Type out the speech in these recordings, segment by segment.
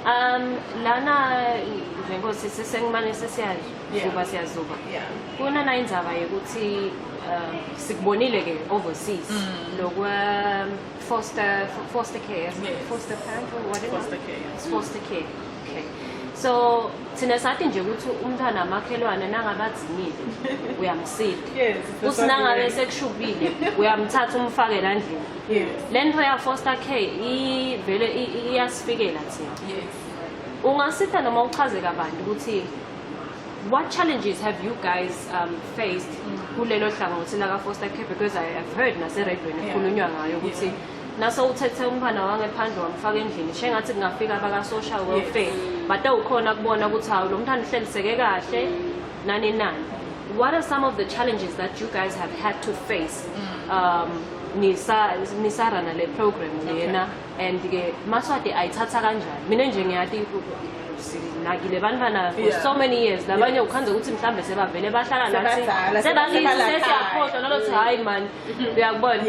Lana njengoba sisengimane sesiyazi kuba siyazuba. Kunana indzaba yokuthi sikubonile ke overseas lokwa foster care, foster parent or whatever. Foster care. Okay. So thina sathi nje ukuthi umntwana amakhelwane nangabadzimile uyamsida. Usinangabe sekushubile uyamthatha umfake la ndlini. Lento ya foster care ivele iyasifikela thina. Ungasitha noma uchaze kabanti ukuthi what challenges have you guys faced kulelo hlangothi la ka foster care, because I have heard nase radio ekhulunywa ngayo ukuthi naso uthethe umntwana wangephandle wamfaka endlini shengathi kungafika abaka social welfare but awukhona kubona ukuthi hawu lo mntwana uhleliseke kahle nani nani. What are some of the challenges that you guys have had to face nisarana le program lena, and ke maswati ayithatha kanjani? Mina nje ngiyathi nakile bantwana for so many years labanye ukhanze ukuthi mhlambe sebavele bahlala nathi sebasiyakhohlwa nalothi hayi man uyakubona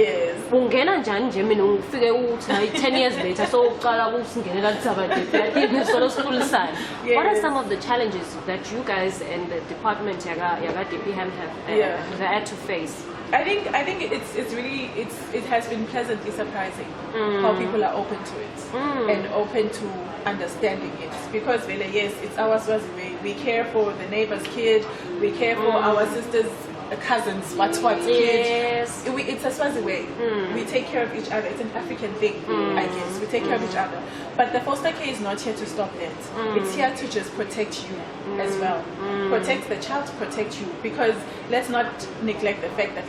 ungena njani nje mina ufike uthi hayi 10 years later so uqala ukusingenela kuthaba solo school-sana. What are some of the challenges that you guys and the department yaga DPM have had to face? I think it has been pleasantly surprising how people are open to it and open to understanding it, because really, yes, it's our Swazi way. We care for the neighbor's kid, we care for our sisters, cousins, what's kids. It's a Swazi way. We take care of each other. It's an African thing, I guess. We take care of each other. But the foster care is not here to stop that. It's here to just protect you as well. Protect the child, protect you. Because let's not neglect the fact that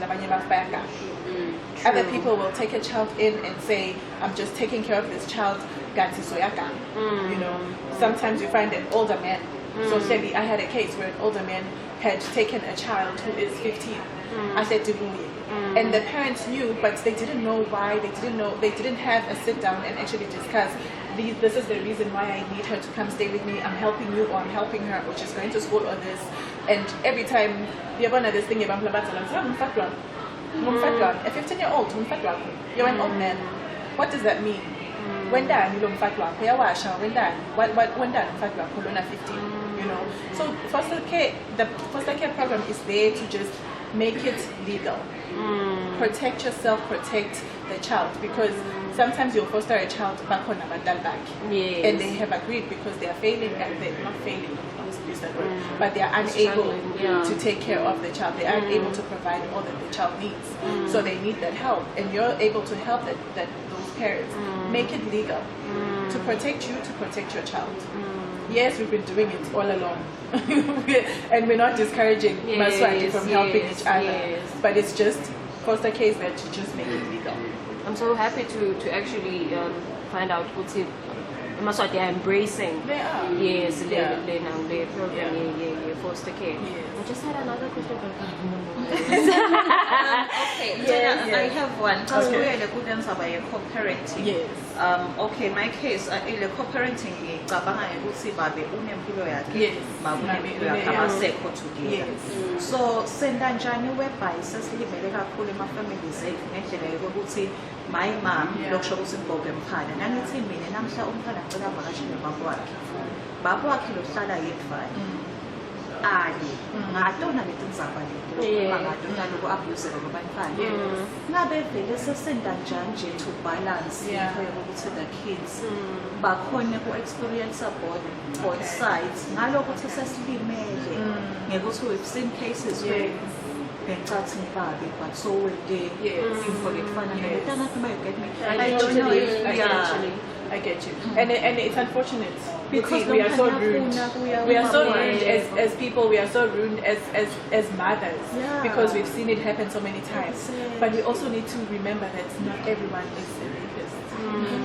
other people will take a child in and say, I'm just taking care of this child. You know, sometimes you find an older man. So Shelly, I had a case where an older man had taken a child who is 15. I said to and the parents knew, but they didn't know why. They didn't have a sit down and actually discuss. This is the reason why I need her to come stay with me. I'm helping you, or I'm helping her, or she's going to school, or this. And every time you're going to this thing, you're a 15-year-old, you're an old man. What does that mean? When done, you don't fight when done, when done, 15, you know. So the foster care program is there to just make it legal. Protect yourself, protect the child, because sometimes you'll foster a child back on a back. And they have agreed because they are failing, and they're not failing, but they are unable to take care of the child. They aren't able to provide all that the child needs. So they need that help, and you're able to help those parents. Make it legal to protect you, to protect your child. Yes, we've been doing it all along. And we're not discouraging Maswati from helping each other. But it's just foster case that you just make it legal. I'm so happy to actually find out what's it. Maswati are embracing. They are. Yes, they program, foster care. I just had another question. Okay, I have one. Because we are the good answer by co-parenting. Yes. Okay, my case, the co-parenting is yes. So send Anjani whereby says family my mom lokusho ukuthi umphana nangithi mina namhla umphana ngicela vakashele babo wakhe lohlala yedvaya ali ngatona letindzaba leti ngatona loku abuse lokubantwana ngabe vele sesenda njani nje to balance ukuthi the kids bakhona ku experience both sides ngalokuthi sesilimele ngekuthi we've seen cases where but so will they I get you. And it's unfortunate because we are so rude. We are so rude as people. We are so rude as mothers because we've seen it happen so many times. But we also need to remember that not everyone is a rapist.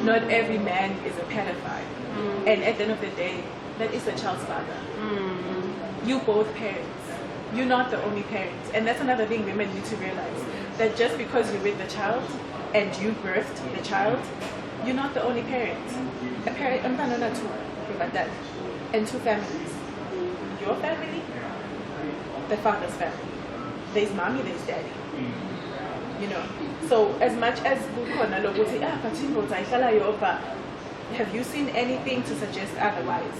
Not every man is a pedophile. And at the end of the day, that is the child's father. You both parents. You're not the only parent. And that's another thing women need to realize. That just because you're with the child and you birthed the child, you're not the only parent. A parent, I'm not two, but that. And two families. Your family, the father's family. There's mommy, there's daddy. You know. So as much as have you seen anything to suggest otherwise?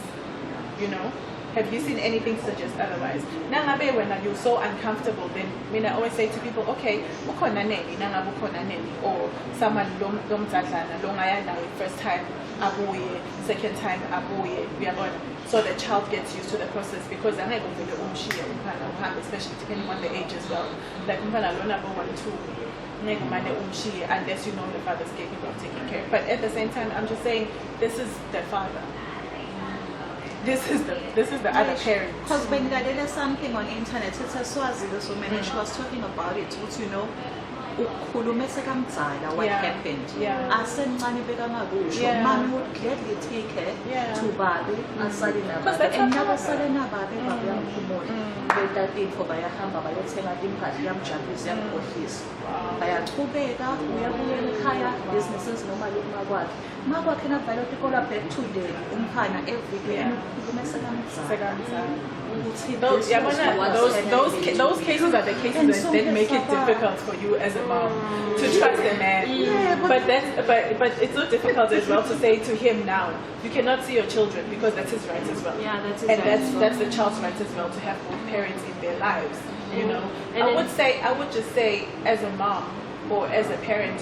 You know? Have you seen anything to suggest otherwise? Nangabe when you're so uncomfortable, then I always say to people, okay, ukhona neni, nangabe ukhona neni, or someone lomzadlana, longayana first time abuye, second time abuye, so the child gets used to the process because angeke uvele umshiye umntwana uhambe, especially depending on the age as well. Like umntwana lona bo 1-2, ngeke umane umshiye unless you know the father's capable of taking care. But at the same time, I'm just saying this is the father. This is the other parent. Because when I did something on internet, it's a Swazile, so many she was talking about it, which you know, what happened. Asemncane bekakusho, mommy would gladly take her to Babi, and never suddenly Babi yamphumula. That thing for bayahamba bayothenga impahla yamjabulisa yamkhohlisa. Bayaqhubeka uyabuyela ekhaya businesses noma lokuma kwakhe. Makwakhe navalo tikola back to the umfana every day ukhuluma sekamncane. Those cases are the cases that make it difficult for you as a mom to trust a man. But it's so difficult as well to say to him now, you cannot see your children because that's his right as well. Yeah, that's his and right that's the child's right as well to have both parents in their lives. You know, and I would just say as a mom or as a parent,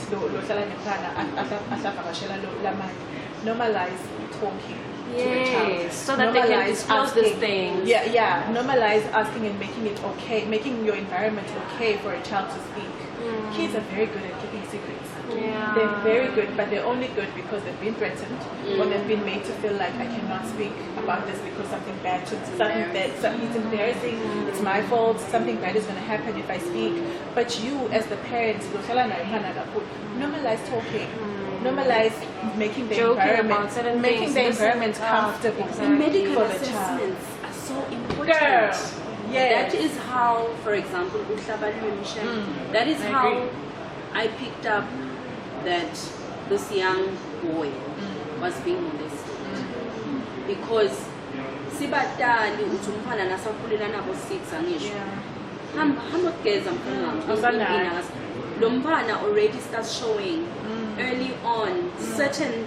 normalize talking. Yes, so that they can disclose these things. Yeah, normalize asking and making it okay, making your environment okay for a child to speak. Kids are very good at keeping secrets. Yeah. They're very good, but they're only good because they've been threatened or they've been made to feel like I cannot speak about this because something it's embarrassing, it's my fault, something bad is going to happen if I speak. But you as the parent, normalize talking. Normalize making the environment comfortable. And medical for the child. assessments are so important. Girl, That is how, for example, that is how I picked up that this young boy was being molested. Because sibatali uthi umfana nasakhulela nabo 6 angisho. Hamogeza mfana lo mfana already starts showing early on certain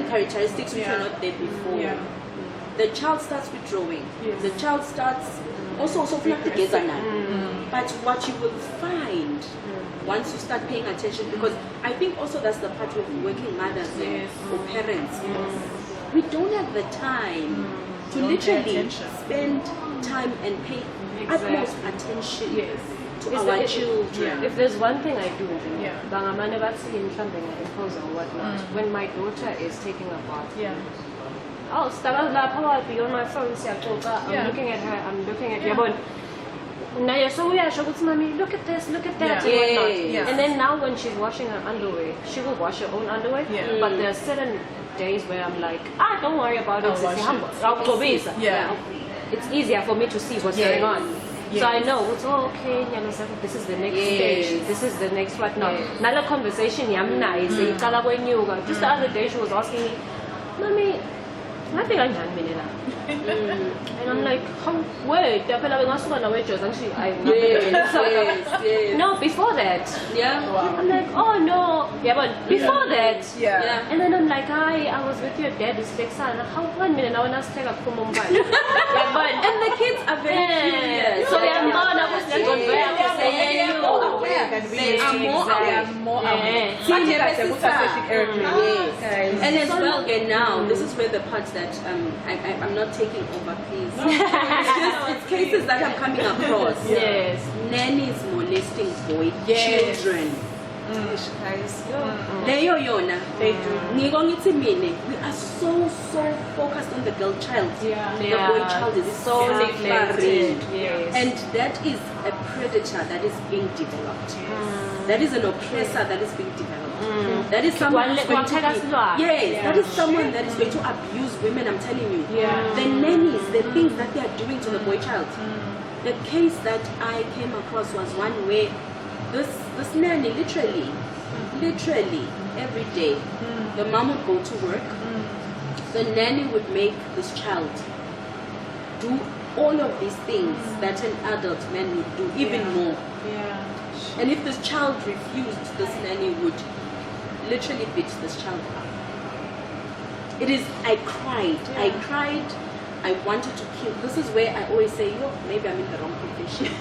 characteristics which were not there before. The child starts withdrawing. The child starts also together now. But what you will find once you start paying attention, because I think also that's the part of working mothers or parents. We don't have the time to literally spend time and pay utmost attention to our children. If there's one thing I do, when my daughter is taking a bath, I'll be on my phone, I'm looking at her, I'm looking at Yabon. Now so we are mommy, look at this, look at that, and whatnot. And then now when she's washing her underwear, she will wash her own underwear. But there are certain days where I'm like, don't worry about it. It's easier for me to see what's going on. So I know it's okay. This is the next stage. This is the next whatnot. Another conversation. Just the other day she was asking me, mommy, nothing I and I'm like, wait, no, before that. I'm like, oh no. But before that. And then I'm like, I was with your dad, it's like, how 1 minute I want to take a Mumbai. And the kids are very curious. So they are more And as well, again now, this is where the part that I'm not taking over, please. It's cases that I'm coming across. Nannies molesting boy children. Leyo yona. They do. We are so focused on the girl child. The boy child is so neglected. And that is a predator that is being developed. That is an oppressor that is being developed. That is someone that is someone that is going to abuse women, I'm telling you. The nannies, the things that they are doing to the boy child. The case that I came across was one where this nanny literally every day the mom would go to work, the nanny would make this child do all of these things that an adult man would do, even more. And if this child refused, this nanny would literally beat this child up. it is, I cried. I cried. I wanted to kill. This is where I always say, yo, maybe I'm in the wrong profession.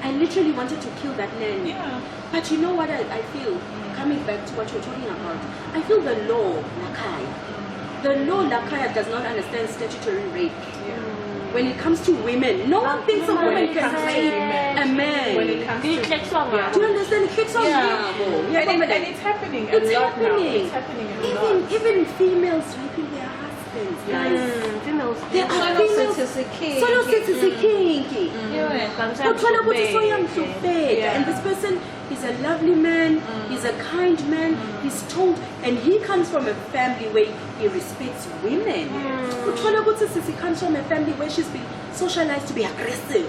I literally wanted to kill that man. Yeah. But you know what I feel? Coming back to what you're talking about, I feel the law, Lakaya. The law, Lakaya, does not understand statutory rape. When it comes to women, no one thinks a woman can rape a man. When it comes to do you understand? It kicks on and it's happening a It's lot now. happening. It's happening a lot. Even females raping their husbands, guys. Females. There are females. Solo sits is a kinky. And this person is a lovely man, he's a kind man, he's told, and he comes from a family where he respects women. He comes from a family where she's been socialized to be aggressive.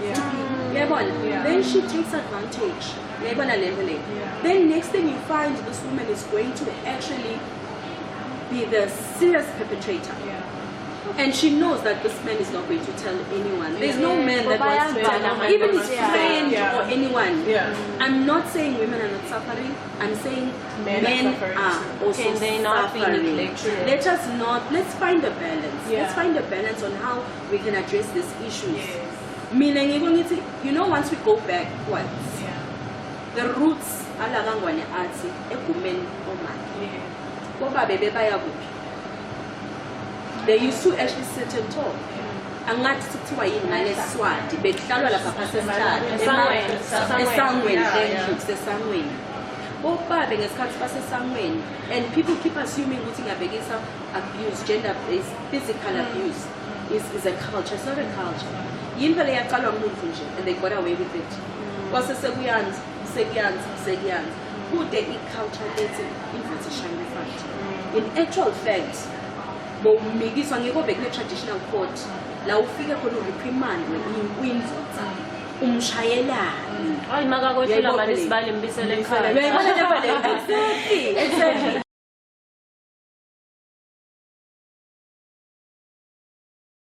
Then she takes advantage. Then next thing you find, this woman is going to actually be the serious perpetrator. And she knows that this man is not going to tell anyone. There's no man that wants to tell, even his friend or anyone. I'm not saying women are not suffering. I'm saying men are also suffering. Let's find a balance. Let's find a balance on how we can address these issues. Meaning, you know, once we go backwards, the roots, they used to actually sit and talk. Angathi kuthiwa yingane Swati bekuhlalwa lapha esangweni esangweni bobabe ngesikhathi basesangweni, and people keep assuming ukuthi ngiyabekisa abuse, gender based physical abuse is a culture. It's not a culture. Yimpela yaqalwa ngumuntu nje, and they got away with it. Kwase sekuyanzi kude i-culture ethi imfuthi shine front. In actual fact, bomikiswa ngiko bekune traditional court la ufike khona ureprimand kwindvodza umshayelani hayi makakwethula manje sibale mbisele ekhaya. Exactly.